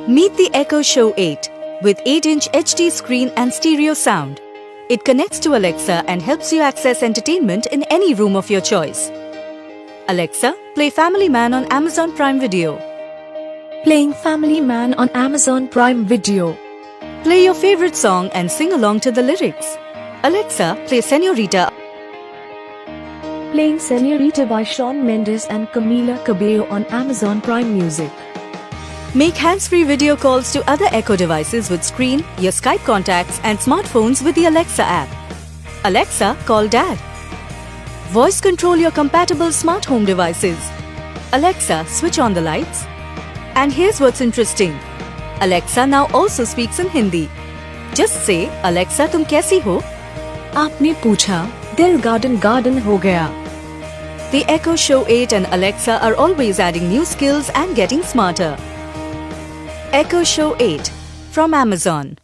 Meet the Echo Show 8 with 8-inch HD screen and stereo sound. It connects to Alexa and helps you access entertainment in any room of your choice. Alexa, play Family Man on Amazon Prime Video. Playing Family Man on Amazon Prime Video. Play your favorite song and sing along to the lyrics. Alexa, play Señorita. Playing Señorita by Shawn Mendes and Camila Cabello on Amazon Prime Music. Make hands-free video calls to other Echo devices with screen, your Skype contacts and smartphones with the Alexa app. Alexa, call Dad. Voice control your compatible smart home devices. Alexa, switch on the lights. And here's what's interesting. Alexa now also speaks in Hindi. Just say, Alexa, तुम कैसी हो? आपने पूछा, दिल garden हो गया. The Echo Show 8 and Alexa are always adding new skills and getting smarter. Echo Show 8 from Amazon.